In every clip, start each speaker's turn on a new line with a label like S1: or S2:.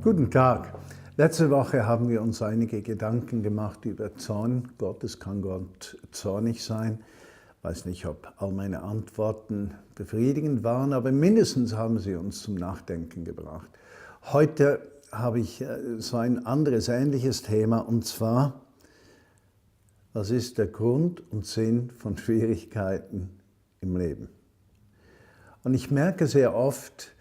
S1: Guten Tag. Letzte Woche haben wir uns einige Gedanken gemacht über Zorn Gottes. Kann Gott zornig sein? Ich weiß nicht, ob all meine Antworten befriedigend waren, aber mindestens haben sie uns zum Nachdenken gebracht. Heute habe ich so ein anderes, ähnliches Thema, und zwar: Was ist der Grund und Sinn von Schwierigkeiten im Leben? Und ich merke sehr oft,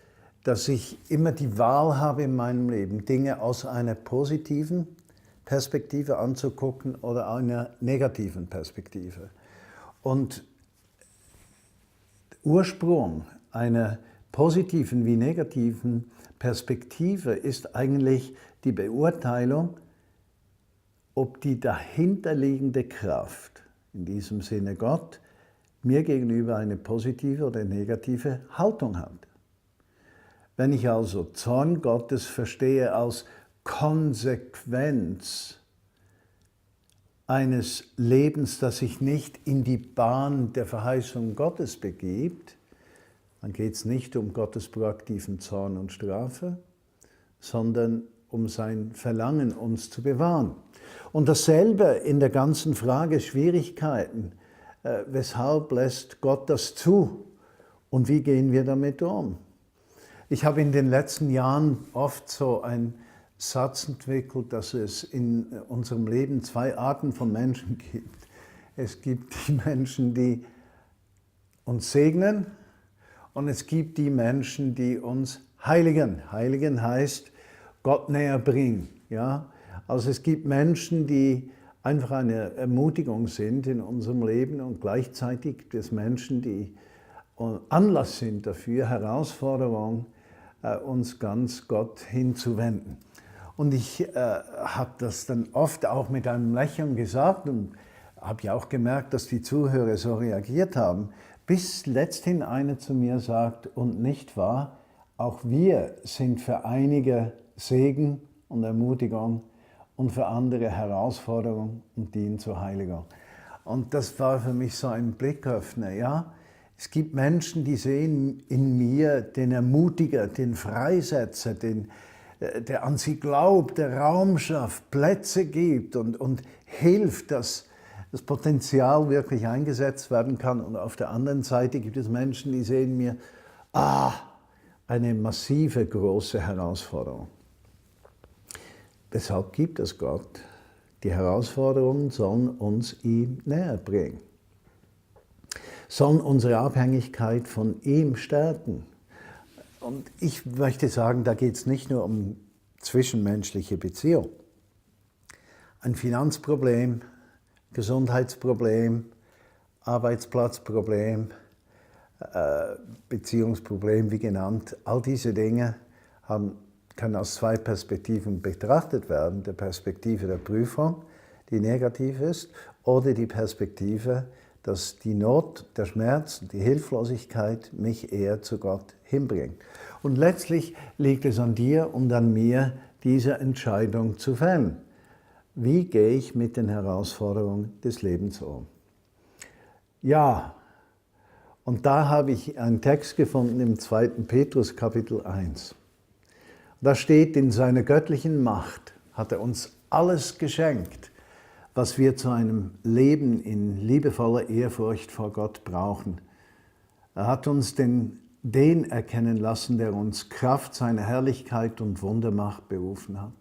S1: dass ich immer die Wahl habe in meinem Leben, Dinge aus einer positiven Perspektive anzugucken oder einer negativen Perspektive. Und der Ursprung einer positiven wie negativen Perspektive ist eigentlich die Beurteilung, ob die dahinterliegende Kraft, in diesem Sinne Gott, mir gegenüber eine positive oder negative Haltung hat. Wenn ich also Zorn Gottes verstehe als Konsequenz eines Lebens, das sich nicht in die Bahn der Verheißung Gottes begibt, dann geht es nicht um Gottes proaktiven Zorn und Strafe, sondern um sein Verlangen, uns zu bewahren. Und dasselbe in der ganzen Frage Schwierigkeiten. Weshalb lässt Gott das zu? Und wie gehen wir damit um? Ich habe in den letzten Jahren oft so einen Satz entwickelt, dass es in unserem Leben zwei Arten von Menschen gibt. Es gibt die Menschen, die uns segnen, und es gibt die Menschen, die uns heiligen. Heiligen heißt Gott näher bringen. Ja? Also es gibt Menschen, die einfach eine Ermutigung sind in unserem Leben, und gleichzeitig gibt es Menschen, die Anlass sind dafür, Herausforderung, uns ganz Gott hinzuwenden. Und ich habe das dann oft auch mit einem Lächeln gesagt und habe ja auch gemerkt, dass die Zuhörer so reagiert haben, bis letzthin einer zu mir sagt: Und nicht wahr, auch wir sind für einige Segen und Ermutigung und für andere Herausforderung und dienen zur Heiligung. Und das war für mich so ein Blicköffner, ja. Es gibt Menschen, die sehen in mir den Ermutiger, den Freisetzer, der an sie glaubt, der Raum schafft, Plätze gibt und hilft, dass das Potenzial wirklich eingesetzt werden kann. Und auf der anderen Seite gibt es Menschen, die sehen in mir eine massive, große Herausforderung. Weshalb gibt es Gott? Die Herausforderungen sollen uns ihm näher bringen, sollen unsere Abhängigkeit von ihm stärken. Und ich möchte sagen, da geht es nicht nur um zwischenmenschliche Beziehung. Ein Finanzproblem, Gesundheitsproblem, Arbeitsplatzproblem, Beziehungsproblem, wie genannt, all diese Dinge können aus zwei Perspektiven betrachtet werden. Die Perspektive der Prüfung, die negativ ist, oder die Perspektive, dass die Not, der Schmerz, die Hilflosigkeit mich eher zu Gott hinbringt. Und letztlich liegt es an dir und an mir, diese Entscheidung zu fällen. Wie gehe ich mit den Herausforderungen des Lebens um? Ja, und da habe ich einen Text gefunden im 2. Petrus Kapitel 1. Da steht: In seiner göttlichen Macht hat er uns alles geschenkt, was wir zu einem Leben in liebevoller Ehrfurcht vor Gott brauchen. Er hat uns den erkennen lassen, der uns Kraft seiner Herrlichkeit und Wundermacht berufen hat.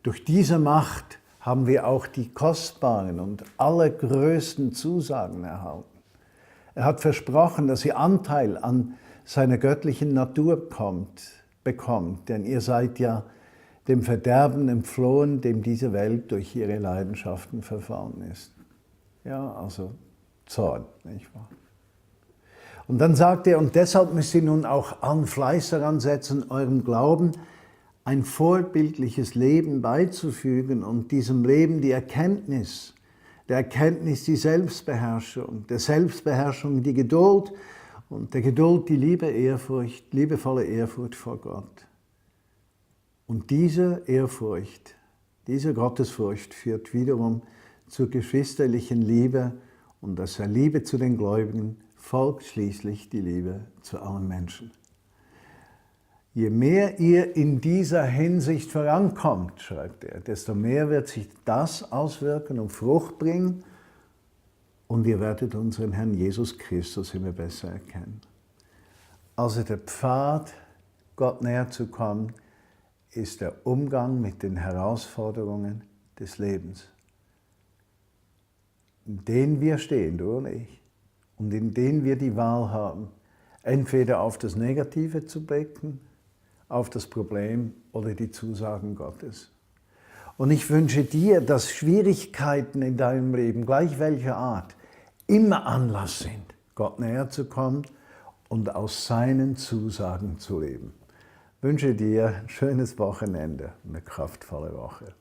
S1: Durch diese Macht haben wir auch die kostbaren und allergrößten Zusagen erhalten. Er hat versprochen, dass ihr Anteil an seiner göttlichen Natur bekommt, denn ihr seid ja dem Verderben entflohen, dem diese Welt durch ihre Leidenschaften verfallen ist. Ja, also Zorn, nicht wahr? Und dann sagt er: Und deshalb müsst ihr nun auch allen Fleiß daran setzen, eurem Glauben ein vorbildliches Leben beizufügen und diesem Leben die Erkenntnis, der Erkenntnis die Selbstbeherrschung, der Selbstbeherrschung die Geduld und der Geduld die liebevolle Ehrfurcht vor Gott. Und diese Ehrfurcht, diese Gottesfurcht führt wiederum zur geschwisterlichen Liebe, und aus der Liebe zu den Gläubigen folgt schließlich die Liebe zu allen Menschen. Je mehr ihr in dieser Hinsicht vorankommt, schreibt er, desto mehr wird sich das auswirken und Frucht bringen und ihr werdet unseren Herrn Jesus Christus immer besser erkennen. Also der Pfad, Gott näher zu kommen, ist der Umgang mit den Herausforderungen des Lebens, in denen wir stehen, du und ich, und in denen wir die Wahl haben, entweder auf das Negative zu blicken, auf das Problem oder die Zusagen Gottes. Und ich wünsche dir, dass Schwierigkeiten in deinem Leben, gleich welcher Art, immer Anlass sind, Gott näher zu kommen und aus seinen Zusagen zu leben. Ich wünsche dir ein schönes Wochenende, eine kraftvolle Woche.